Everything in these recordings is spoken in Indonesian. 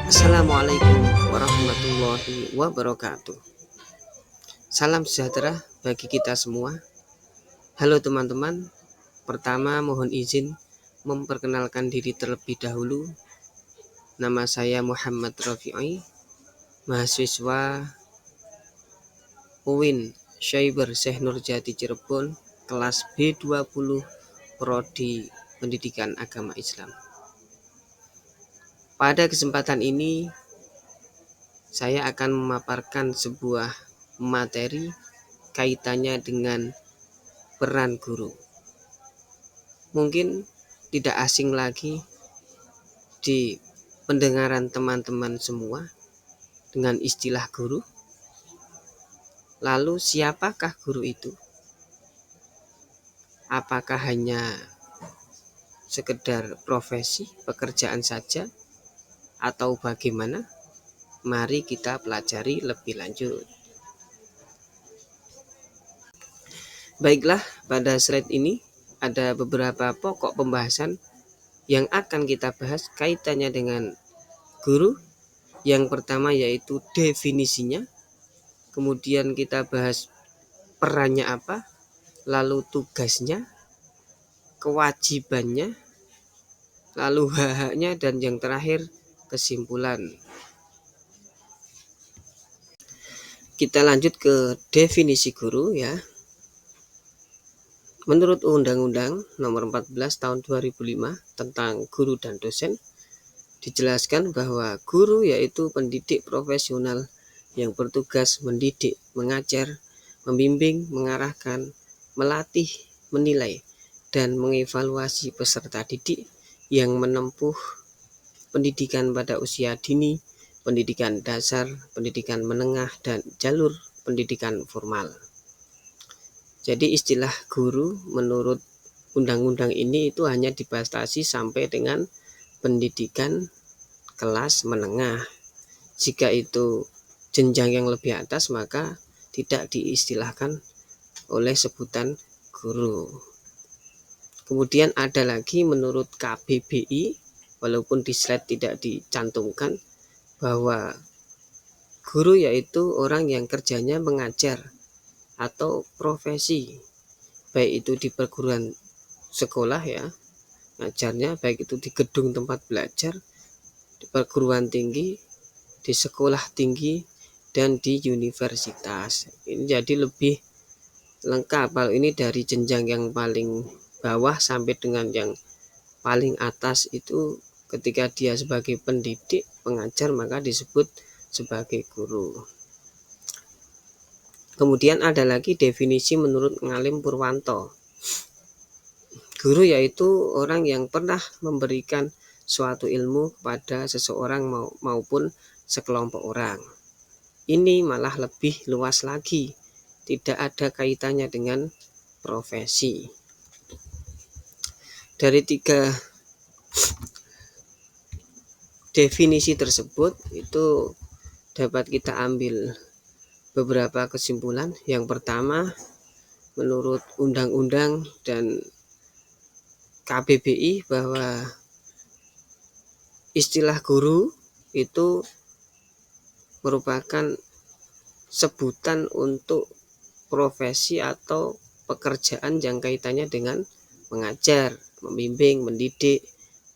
Assalamualaikum warahmatullahi wabarakatuh. Salam sejahtera bagi kita semua. Halo teman-teman, pertama mohon izin memperkenalkan diri terlebih dahulu. Nama saya Muhammad Rafi'i, mahasiswa UIN Syaiber Syekh Nurjati Cirebon, kelas B20, Prodi Pendidikan Agama Islam. Pada kesempatan ini saya akan memaparkan sebuah materi kaitannya dengan peran guru. Mungkin tidak asing lagi di pendengaran teman-teman semua dengan istilah guru. Lalu siapakah guru itu? Apakah hanya sekedar profesi, pekerjaan saja, atau bagaimana? Mari kita pelajari lebih lanjut. Baiklah, pada slide ini ada beberapa pokok pembahasan yang akan kita bahas kaitannya dengan guru. Yang pertama yaitu definisinya, kemudian kita bahas perannya apa, lalu tugasnya, kewajibannya, lalu hak-haknya, dan yang terakhir kesimpulan. Kita lanjut ke definisi guru ya. Menurut Undang-Undang Nomor 14 Tahun 2005 tentang guru dan dosen, dijelaskan bahwa guru yaitu pendidik profesional yang bertugas mendidik, mengajar, membimbing, mengarahkan, melatih, menilai, dan mengevaluasi peserta didik yang menempuh pendidikan pada usia dini, pendidikan dasar, pendidikan menengah, dan jalur pendidikan formal. Jadi istilah guru menurut undang-undang ini itu hanya dibatasi sampai dengan pendidikan kelas menengah. Jika itu jenjang yang lebih atas maka tidak diistilahkan oleh sebutan guru. Kemudian ada lagi menurut KBBI, walaupun di slide tidak dicantumkan, bahwa guru yaitu orang yang kerjanya mengajar atau profesi, baik itu di perguruan sekolah ya, ngajarnya baik itu di gedung tempat belajar, di perguruan tinggi, di sekolah tinggi, dan di universitas. Ini jadi lebih lengkap. Kalau ini dari jenjang yang paling bawah sampai dengan yang paling atas itu ketika dia sebagai pendidik, pengajar, maka disebut sebagai guru. Kemudian ada lagi definisi menurut Ngalim Purwanto. Guru yaitu orang yang pernah memberikan suatu ilmu kepada seseorang maupun sekelompok orang. Ini malah lebih luas lagi, tidak ada kaitannya dengan profesi. Dari 3 definisi tersebut itu dapat kita ambil beberapa kesimpulan. Yang pertama, menurut undang-undang dan KBBI bahwa istilah guru itu merupakan sebutan untuk profesi atau pekerjaan yang kaitannya dengan mengajar, membimbing, mendidik,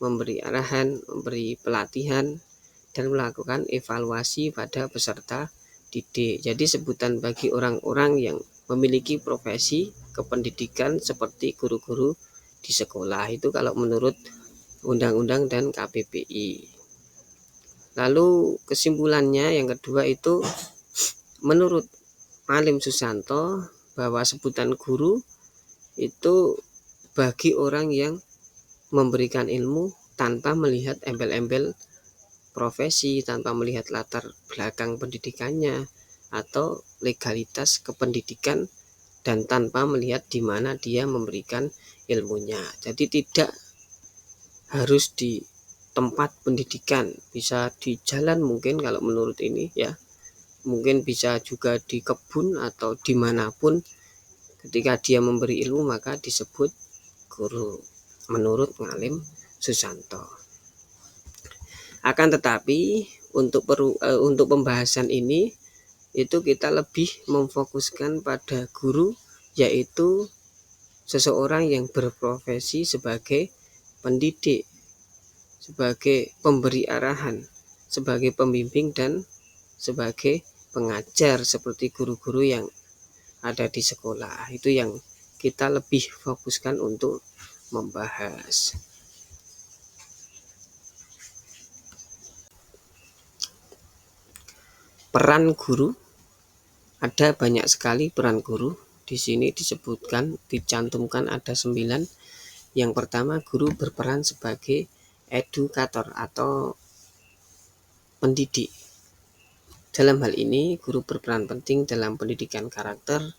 memberi arahan, memberi pelatihan, dan melakukan evaluasi pada peserta didik. Jadi sebutan bagi orang-orang yang memiliki profesi kependidikan seperti guru-guru di sekolah, itu kalau menurut undang-undang dan KBBI. Lalu kesimpulannya yang kedua itu menurut Alim Susanto bahwa sebutan guru itu bagi orang yang memberikan ilmu tanpa melihat embel-embel profesi, tanpa melihat latar belakang pendidikannya atau legalitas kependidikan, dan tanpa melihat di mana dia memberikan ilmunya. Jadi tidak harus di tempat pendidikan, bisa di jalan mungkin kalau menurut ini ya, mungkin bisa juga di kebun atau dimanapun. Ketika dia memberi ilmu maka disebut guru menurut Ngalim Susanto. Akan tetapi untuk pembahasan ini itu kita lebih memfokuskan pada guru, yaitu seseorang yang berprofesi sebagai pendidik, sebagai pemberi arahan, sebagai pembimbing, dan sebagai pengajar seperti guru-guru yang ada di sekolah. Itu yang kita lebih fokuskan untuk membahas. Peran guru, ada banyak sekali peran guru. Di sini dicantumkan ada 9. Yang pertama, guru berperan sebagai edukator atau pendidik. Dalam hal ini, guru berperan penting dalam pendidikan karakter,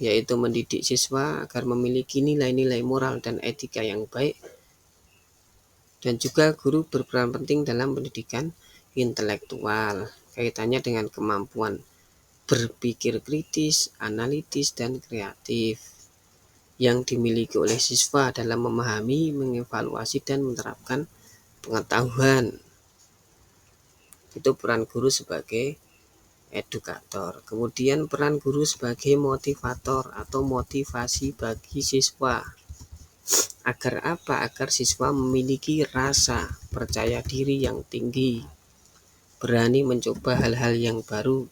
yaitu mendidik siswa agar memiliki nilai-nilai moral dan etika yang baik. Dan juga guru berperan penting dalam pendidikan intelektual, kaitannya dengan kemampuan berpikir kritis, analitis, dan kreatif yang dimiliki oleh siswa dalam memahami, mengevaluasi, dan menerapkan pengetahuan. Itu peran guru sebagai edukator. Kemudian peran guru sebagai motivator atau motivasi bagi siswa. Agar apa? Agar siswa memiliki rasa percaya diri yang tinggi, berani mencoba hal-hal yang baru,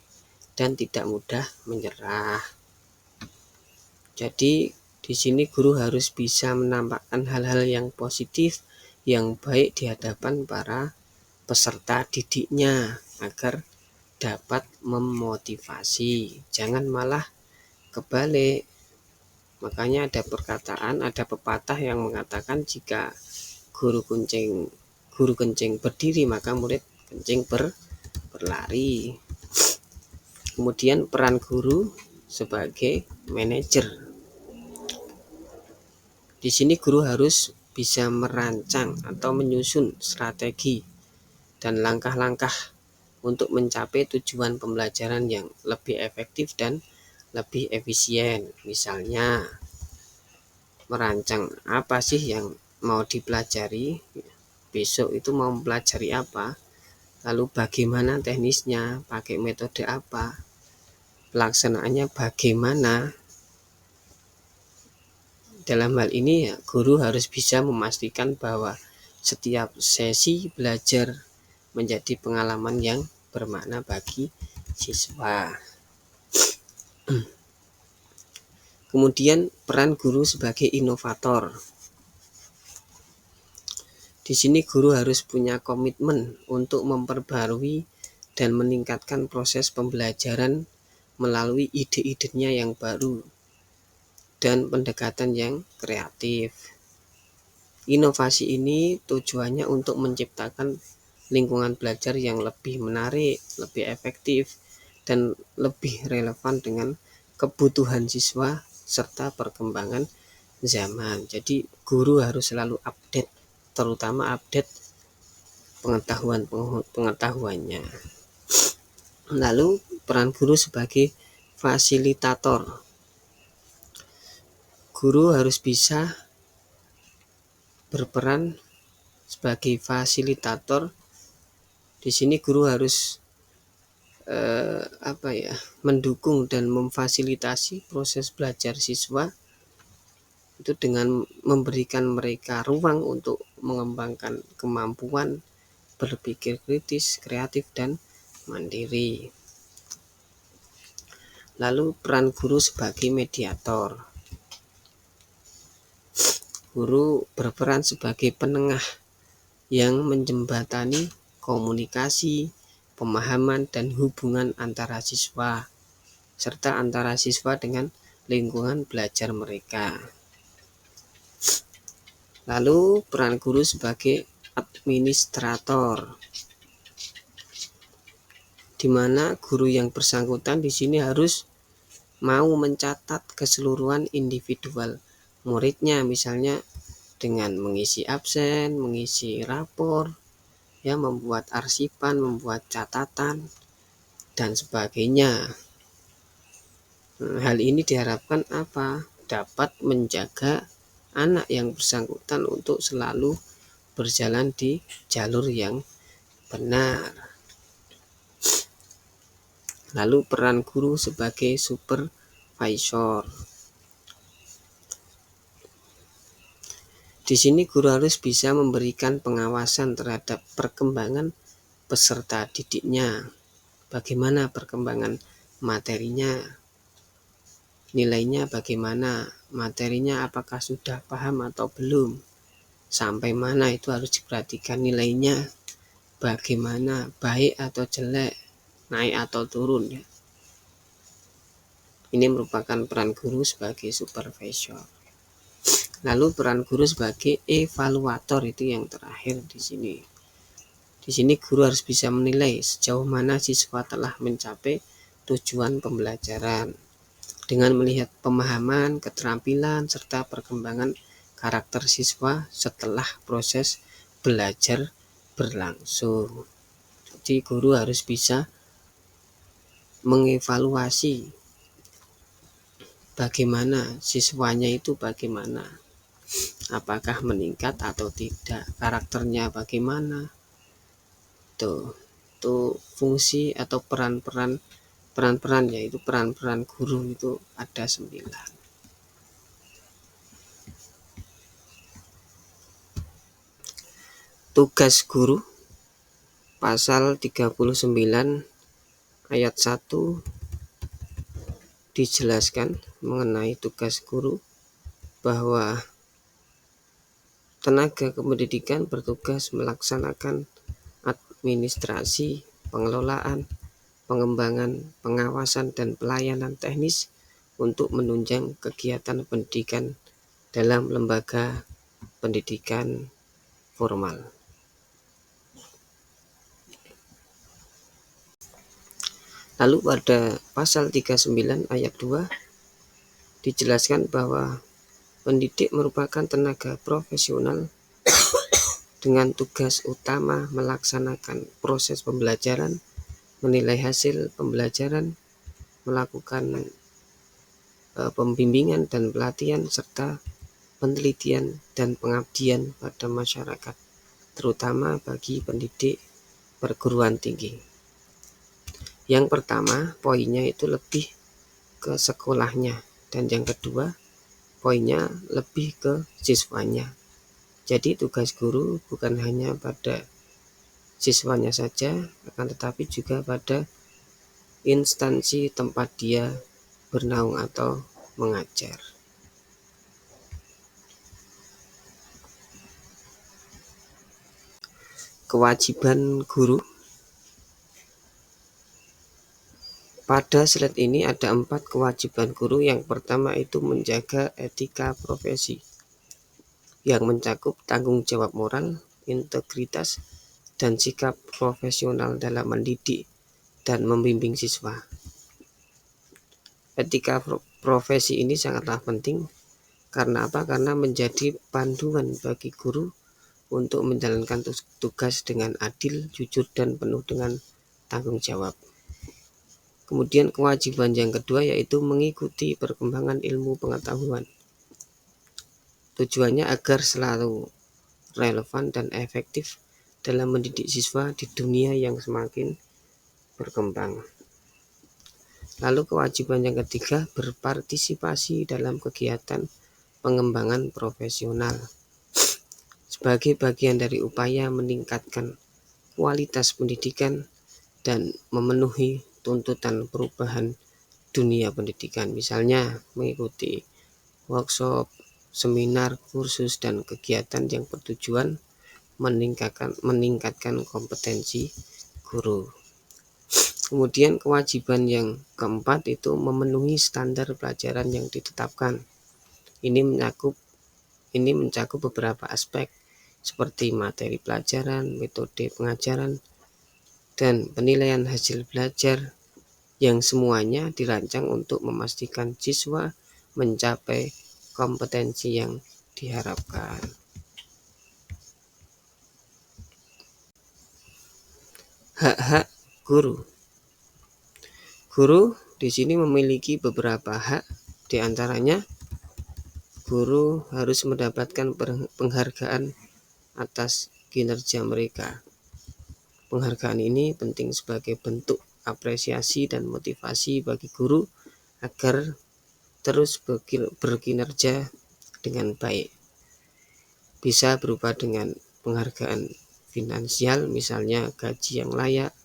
dan tidak mudah menyerah. Jadi di sini guru harus bisa menampakkan hal-hal yang positif, yang baik di hadapan para peserta didiknya agar dapat memotivasi. Jangan malah kebalik. Makanya ada pepatah yang mengatakan jika guru kencing berdiri, maka murid kencing berlari. Kemudian peran guru sebagai manajer. Di sini guru harus bisa merancang atau menyusun strategi dan langkah-langkah untuk mencapai tujuan pembelajaran yang lebih efektif dan lebih efisien. Misalnya merancang apa sih yang mau dipelajari, besok itu mau mempelajari apa, lalu bagaimana teknisnya, pakai metode apa, pelaksanaannya bagaimana. Dalam hal ini guru harus bisa memastikan bahwa setiap sesi belajar menjadi pengalaman yang bermakna bagi siswa. Kemudian peran guru sebagai inovator. Di sini guru harus punya komitmen untuk memperbarui dan meningkatkan proses pembelajaran melalui ide-idenya yang baru dan pendekatan yang kreatif. Inovasi ini tujuannya untuk menciptakan lingkungan belajar yang lebih menarik, lebih efektif, dan lebih relevan dengan kebutuhan siswa serta perkembangan zaman. Jadi guru harus selalu update, terutama update pengetahuannya. Lalu peran guru sebagai fasilitator. Guru harus bisa berperan sebagai fasilitator. Di sini guru harus mendukung dan memfasilitasi proses belajar siswa itu dengan memberikan mereka ruang untuk mengembangkan kemampuan berpikir kritis, kreatif, dan mandiri. Lalu peran guru sebagai mediator. Guru berperan sebagai penengah yang menjembatani komunikasi, pemahaman, dan hubungan antara siswa serta antara siswa dengan lingkungan belajar mereka. Lalu peran guru sebagai administrator, di mana guru yang bersangkutan di sini harus mau mencatat keseluruhan individual muridnya, misalnya dengan mengisi absen, mengisi rapor, membuat arsipan, membuat catatan, dan sebagainya. Hal ini diharapkan dapat menjaga anak yang bersangkutan untuk selalu berjalan di jalur yang Benar. Lalu peran guru sebagai supervisor. Di sini guru harus bisa memberikan pengawasan terhadap perkembangan peserta didiknya. Bagaimana perkembangan materinya, nilainya bagaimana, materinya apakah sudah paham atau belum, sampai mana itu harus diperhatikan, nilainya bagaimana, baik atau jelek, naik atau turun ya. Ini merupakan peran guru sebagai supervisor. Lalu peran guru sebagai evaluator itu yang terakhir di sini. Di sini guru harus bisa menilai sejauh mana siswa telah mencapai tujuan pembelajaran dengan melihat pemahaman, keterampilan, serta perkembangan karakter siswa setelah proses belajar berlangsung. Jadi guru harus bisa mengevaluasi bagaimana siswanya itu bagaimana. Apakah meningkat atau tidak, karakternya bagaimana. Tuh fungsi atau peran-peran yaitu peran-peran guru itu ada 9. Tugas guru pasal 39 ayat 1 dijelaskan mengenai tugas guru bahwa tenaga kependidikan bertugas melaksanakan administrasi, pengelolaan, pengembangan, pengawasan, dan pelayanan teknis untuk menunjang kegiatan pendidikan dalam lembaga pendidikan formal. Lalu pada pasal 39 ayat 2 dijelaskan bahwa pendidik merupakan tenaga profesional dengan tugas utama melaksanakan proses pembelajaran, menilai hasil pembelajaran, melakukan pembimbingan dan pelatihan, serta penelitian dan pengabdian pada masyarakat, terutama bagi pendidik perguruan tinggi. Yang pertama, poinnya itu lebih ke sekolahnya, dan yang kedua, poinnya lebih ke siswanya. Jadi tugas guru bukan hanya pada siswanya saja, akan tetapi juga pada instansi tempat dia bernaung atau mengajar. Kewajiban guru. Pada slide ini ada 4 kewajiban guru. Yang pertama itu menjaga etika profesi, yang mencakup tanggung jawab moral, integritas, dan sikap profesional dalam mendidik dan membimbing siswa. Etika profesi ini sangatlah penting. Karena apa? Karena menjadi panduan bagi guru untuk menjalankan tugas dengan adil, jujur, dan penuh dengan tanggung jawab. Kemudian kewajiban yang kedua yaitu mengikuti perkembangan ilmu pengetahuan. Tujuannya agar selalu relevan dan efektif dalam mendidik siswa di dunia yang semakin berkembang. Lalu kewajiban yang ketiga, berpartisipasi dalam kegiatan pengembangan profesional sebagai bagian dari upaya meningkatkan kualitas pendidikan dan memenuhi tuntutan perubahan dunia pendidikan, misalnya mengikuti workshop, seminar, kursus, dan kegiatan yang bertujuan meningkatkan kompetensi guru. Kemudian kewajiban yang keempat itu memenuhi standar pelajaran yang ditetapkan. Ini mencakup beberapa aspek seperti materi pelajaran, metode pengajaran, dan penilaian hasil belajar yang semuanya dirancang untuk memastikan siswa mencapai kompetensi yang diharapkan. Hak-hak guru. Guru di sini memiliki beberapa hak, di antaranya guru harus mendapatkan penghargaan atas kinerja mereka. Penghargaan ini penting sebagai bentuk apresiasi dan motivasi bagi guru agar terus berkinerja dengan baik. Bisa berupa dengan penghargaan finansial, misalnya gaji yang layak,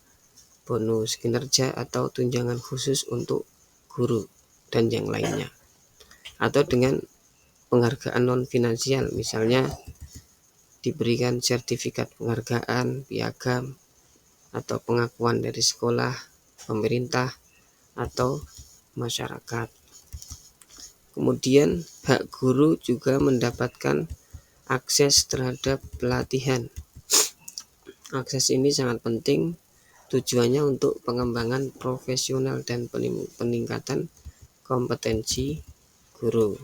bonus kinerja, atau tunjangan khusus untuk guru, dan yang lainnya. Atau dengan penghargaan non-finansial, misalnya diberikan sertifikat penghargaan, piagam, atau pengakuan dari sekolah, pemerintah, atau masyarakat. Kemudian hak guru juga mendapatkan akses terhadap pelatihan. Akses ini sangat penting, tujuannya untuk pengembangan profesional dan peningkatan kompetensi guru.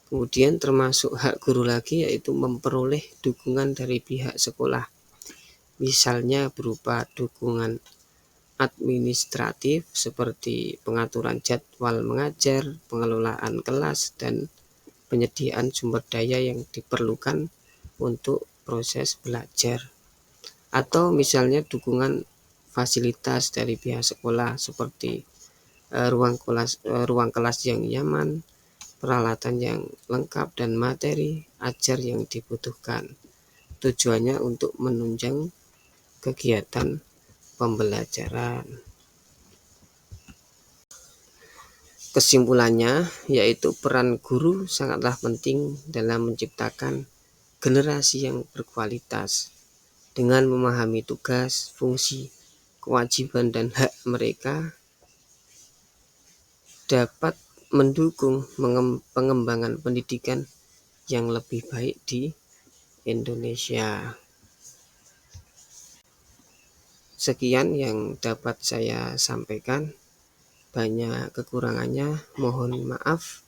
Kemudian termasuk hak guru lagi, yaitu memperoleh dukungan dari pihak sekolah, misalnya berupa dukungan administratif seperti pengaturan jadwal mengajar, pengelolaan kelas, dan penyediaan sumber daya yang diperlukan untuk proses belajar. Atau misalnya dukungan fasilitas dari pihak sekolah seperti ruang kelas yang nyaman, peralatan yang lengkap, dan materi ajar yang dibutuhkan. Tujuannya untuk menunjang kegiatan pembelajaran. Kesimpulannya, yaitu peran guru sangatlah penting dalam menciptakan generasi yang berkualitas. Dengan memahami tugas, fungsi, kewajiban, dan hak mereka, dapat mendukung pengembangan pendidikan yang lebih baik di Indonesia. Sekian yang dapat saya sampaikan. Banyak kekurangannya, mohon maaf.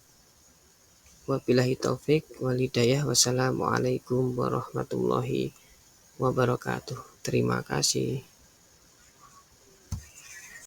Wabillahi taufik wal hidayah. Wassalamualaikum warahmatullahi wabarakatuh. Terima kasih.